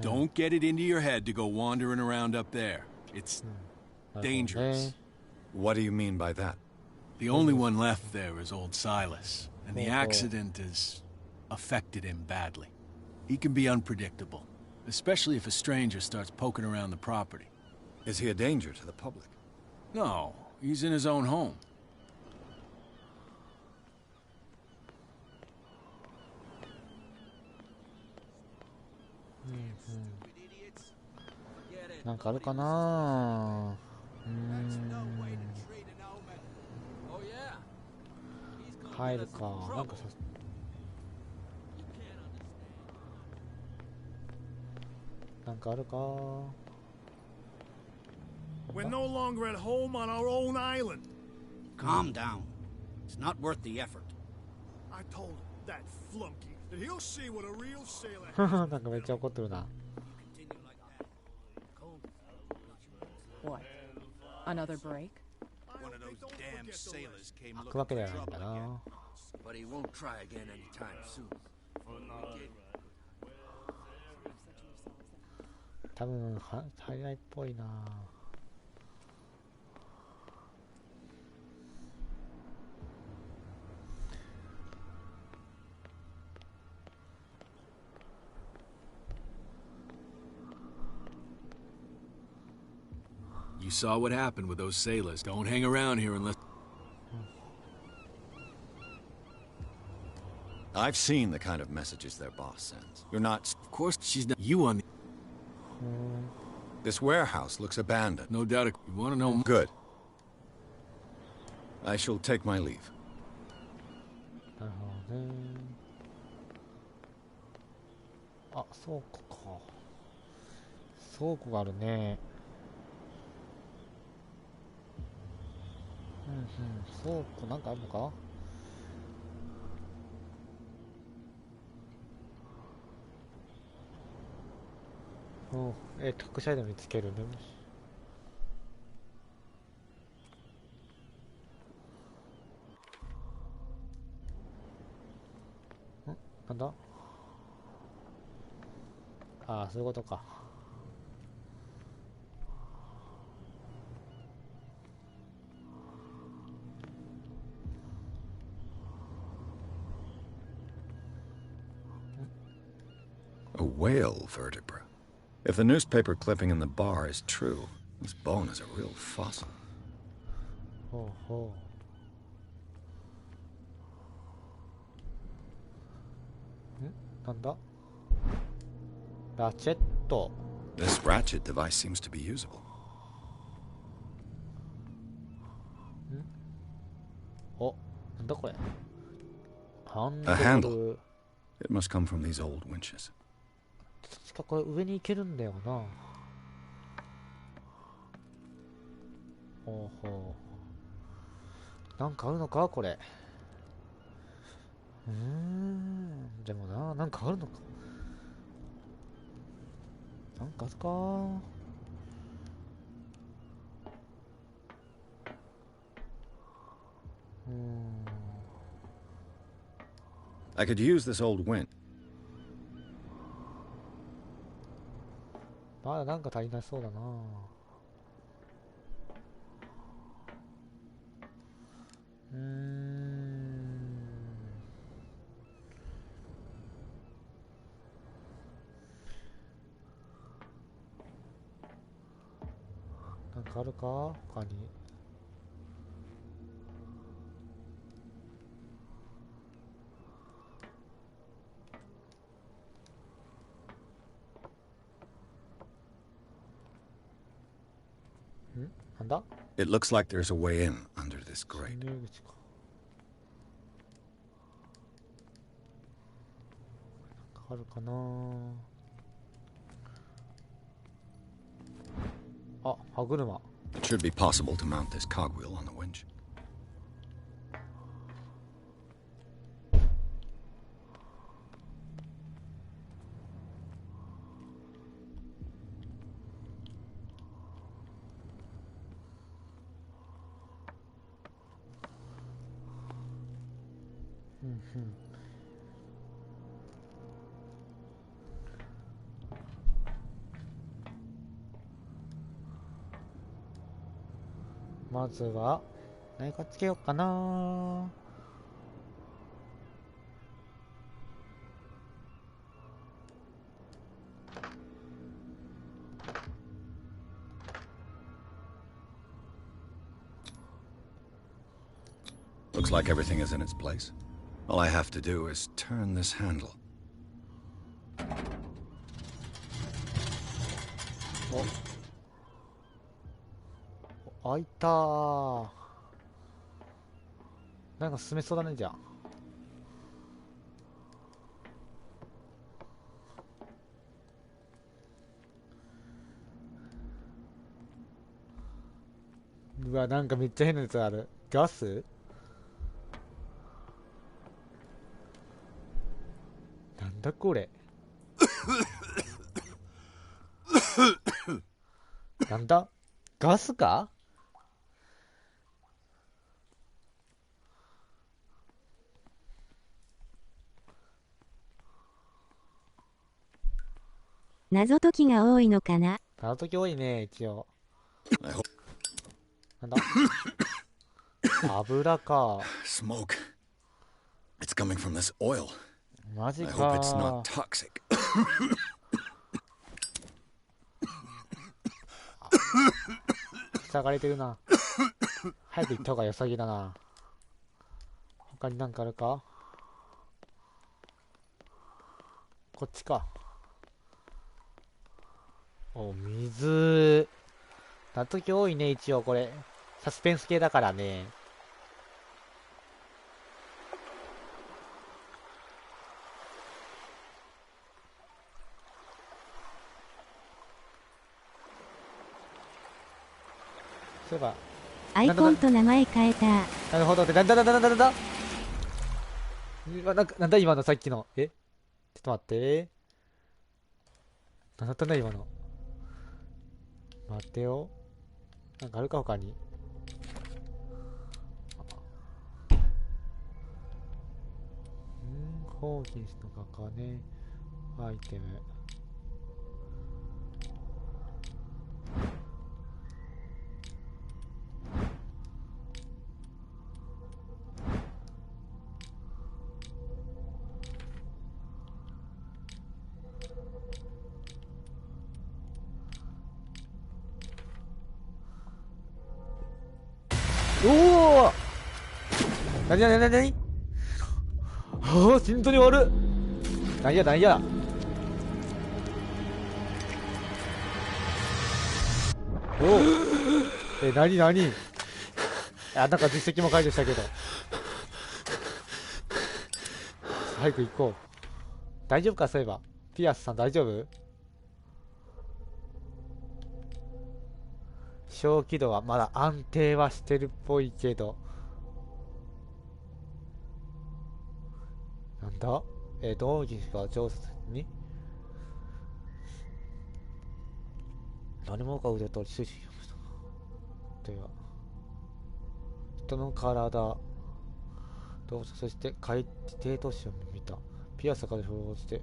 Don't get it into your head to go wandering around up there. It's dangerous. What do you mean by that? The only one left there is old Silas, and the accident has affected him badly. He can be unpredictable, especially if a stranger starts poking around the property. Is he a danger to the public? No, he's in his own home.なんかあるかな。入るか。なんかさ。なんかあるか。 We're no longer at home on our own island. Calm down. It's not worth the effort. I told him, that flunky, that he'll see what a real sailor なんかめっちゃ怒ってるな。 What? Another break? One of those damn sailors came 開く looking わけ for じゃないんだ trouble な。 again. But he won't try again anytime soon. 多分は早いっぽいな。You saw what happened with those sailors. Don't hang around here unless... I've seen the kind of messages their boss sends. You're not... Of course, she's not you on the... This warehouse looks abandoned. No doubt. You want to know... Good. I shall take my leave. なるほどね。あ、倉庫か。倉庫があるね。倉庫なんかあるのか。特殊アイテム見つけるね。なんだ。ああ、そういうことか。A whale vertebra. If the newspaper clipping in the bar is true, this bone is a real fossil. ほうほう。なんだ。ラチェット。This ratchet device seems to be usable. お、なんだこれ。ハン A ド handle. ル。 It must come from these old winches. 確かこれ上に行けるんだよな。ほうほう。なんかあるのかこれ。でもな、なんかあるのか。なんかあるか。I could use this old win. まだなんか足りなそうだな。なんかあるか他に。なんだ It looks like there's a way in under this grate. 入口か。なんかあるかな。あ、歯車。It should be possible to mount this cogwheel on the winch. Mm-hmm. まずは何かつけようかな。Looks like everything is in its place. All I have to do is turn this handle. お、開いたー。なんか進めそうだねじゃあ。うわ、なんかめっちゃ変なやつある。ガス？なんだこれ。なんだガスか？謎解きが多いのかな。謎解き多いね、一応。なんだ油か。Smoke. It's coming from this oil. マジ I か。 hope it's not toxic. 塞がれてるな。早く行った方が良さげだな。他になんかあるか？こっちか。お、水。謎解き多いね、一応これ。サスペンス系だからね。そういえば。アイコンと名前変えた。なるほど。なんだなんだ今のさっきの。ちょっと待って。なんだったんだ今の。待ってよ。なんかあるか他に。ホーキンスの画家ね。アイテム。おおなにああ、本当に悪っ。なんや。おお、何あ、なんか実績も解除したけど。早く行こう。大丈夫か、そういえば。ピアスさん大丈夫？小気度はまだ安定はしてるっぽいけど。なんだ？道義が上手に何者か腕と推進しました。では、人の体、動作、そして海底都市を見た。ピアスから表して、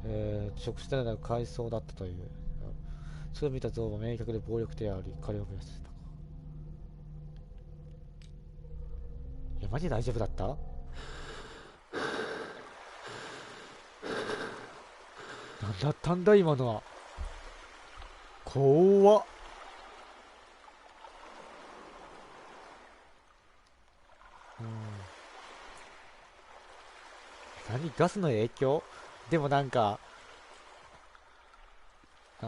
直視でなく海藻だったという。それを見た像は明確で暴力であり、彼を増やしてた。いや、マジで大丈夫だった？なんだったんだ今のは。怖っ。何？ガスの影響？でもなんか、絵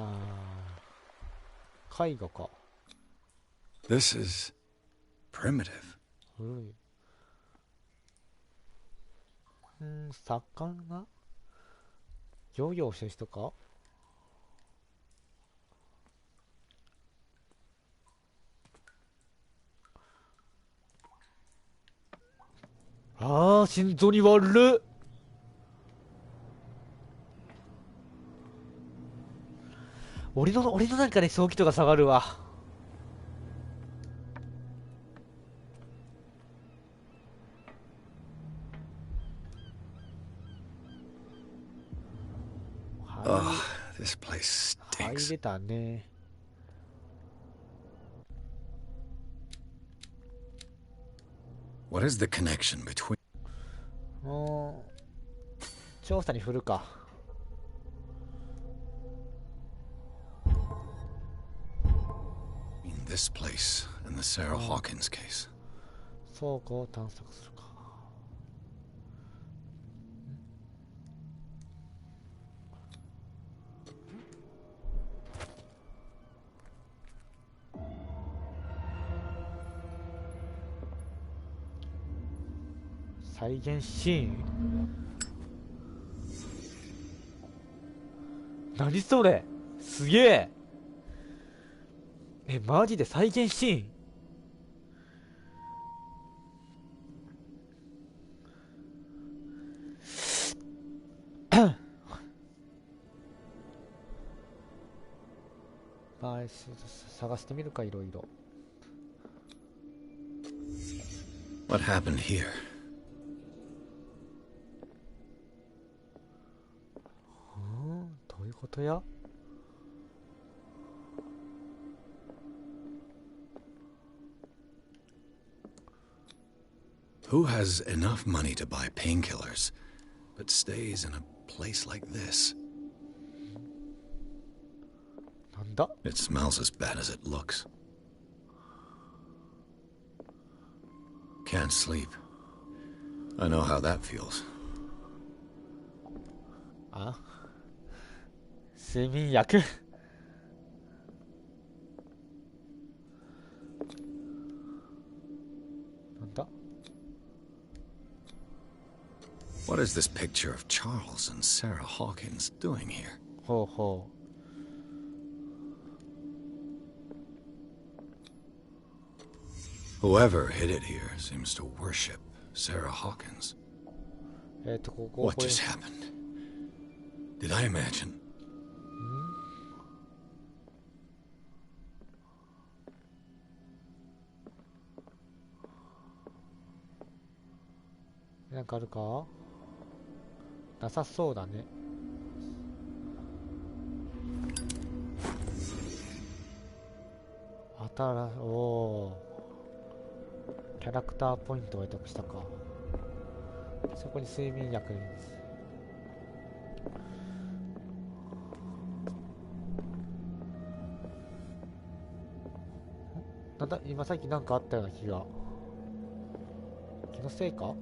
画か。This is primitive. 古い。魚？漁業してる人か？ああ、心臓に悪っ。俺のなんかね、正気とか下がるわ。This place 入 stinks. れたね。What is the connection between? もう調査に振るか。In this place and the Sarah Hawkins case. 倉庫を探索するか。再現シーン？何それ？すげえ。マジで再現シーン？まあ、探してみるか、いろいろ。What happened here? どういうことや？ Who has enough money to buy painkillers, but stays in a place like this? なんだ？ It smells as bad as it looks. Can't sleep. I know how that feels. あ？睡眠薬？なんだ？ What is this picture of Charles and Sarah Hawkins doing here? ほうほう。Whoever hid it here seems to worship Sarah Hawkins. What just happened? Did I imagine? なんかあるか？なさそうだね。おー、キャラクターポイントを得得したか。そこに睡眠薬です。なんだ、今さっきなんかあったような気が。気のせいか？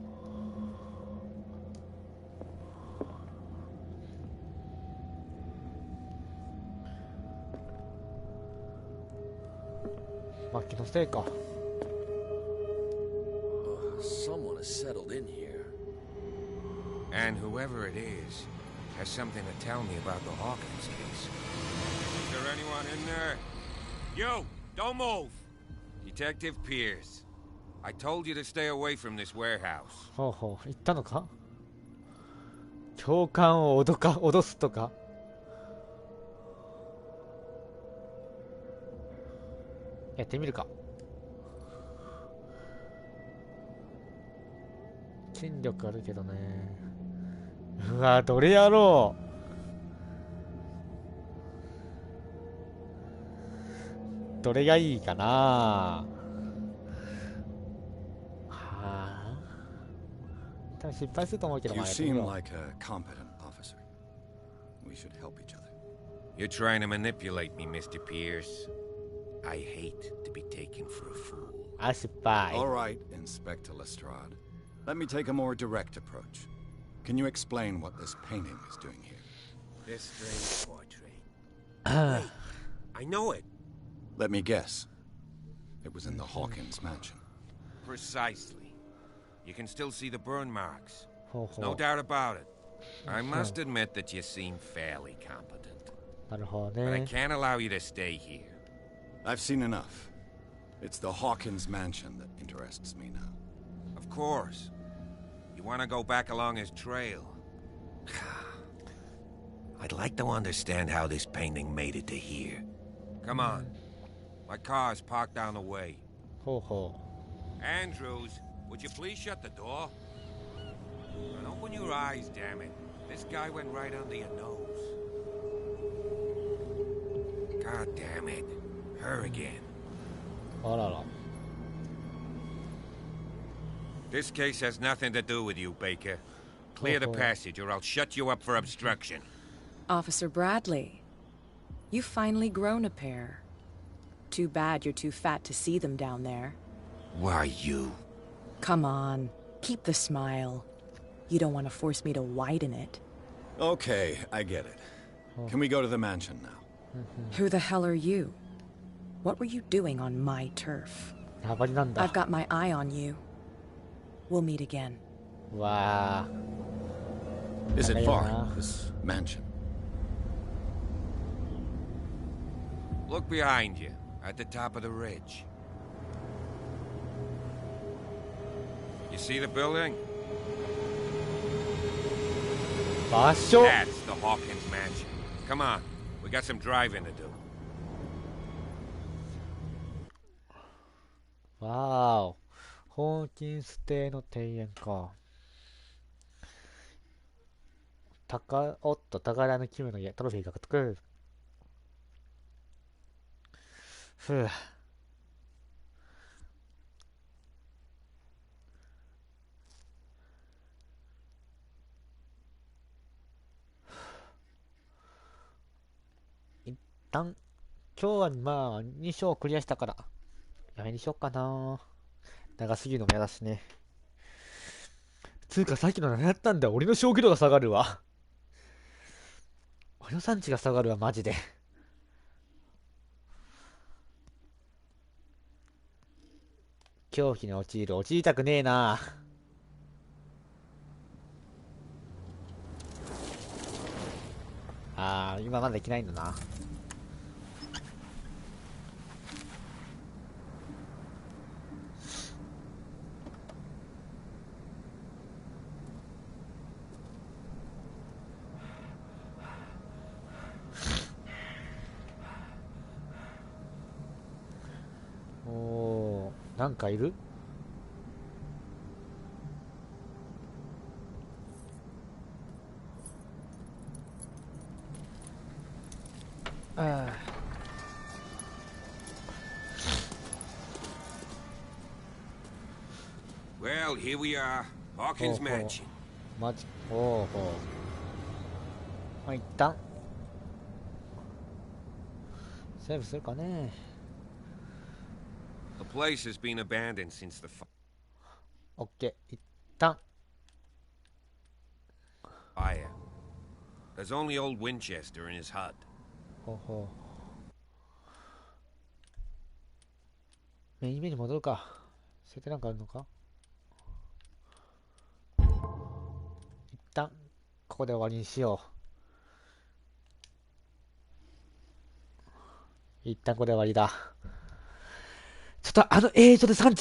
まあ気のせいか。Someone has settled in here. And whoever it is has something to tell me about the Hawkins case. Is there anyone in there? You! Don't move! Detective Pierce. I told you to stay away from this warehouse. ほうほう、言ったのか。教官を脅すとか。やってみるか。筋力あるけどね。うわ、どれやろう。どれがいいかな。はあ。多分失敗すると思うけど、You seem like a competent officer. We should help each other. You're trying to manipulate me, Mr. Pierce. I hate to be taken for a fool. あ、失敗。All right, Inspector Lestrade. Let me take a more direct approach. Can you explain what this painting is doing here? This strange portrait. Wait, I know it. Let me guess. It was in the Hawkins mansion. Precisely. You can still see the burn marks. No doubt about it. I must admit that you seem fairly competent. なるほど But I ね。 can't allow you to stay here. I've seen enough. It's the Hawkins mansion that interests me now. Of course. You want to go back along his trail. I'd like to understand how this painting made it to here. Come on. My car's parked down the way. ほうほ Andrews, would you please shut the door? And open your eyes, damn it. This guy went right under your nose. God damn it. Her again. う。あらら。This case has nothing to do with you, Baker. Clear the passage or I'll shut you up for obstruction. Officer Bradley, you've finally grown a pair. Too bad you're too fat to see them down there. Why you? Come on, keep the smile. You don't want to force me to widen it. Okay, I get it. Can we go to the mansion now? Who the hell are you? What were you doing on my turf? やばりなんだ。 I've got my eye on you. We'll meet again. わあ。 Is it Okay, far, now. this mansion? Look behind you, at the top of the ridge. You see the building? 場所。 That's the Hawkins mansion. Come on, we got some driving to do. わーお。ホーキンス邸の庭園か。おっと、宝のキムの家、トロフィー獲得。ふぅ。一旦、今日はまあ、2章クリアしたから、やめにしよっかな。長すぎるのもやだしね。つうかさっきの何やったんだよ。俺の消費度が下がるわ。俺の産地が下がるわ、マジで。狂気に陥りたくねえな。今まだできないんだな。おー、なんかいる？Well, here we are. Hawkins mansion. マジ、ほうほう。まあ、一旦。セーブするかね。The place has been abandoned since the OK、一旦。fire. There's only old Winchester in his hut. ほうほメインメニュー戻るか。設定なんかあるのか。一旦、ここで終わりにしよう。一旦ここで終わりだ。ちょっと映像で産地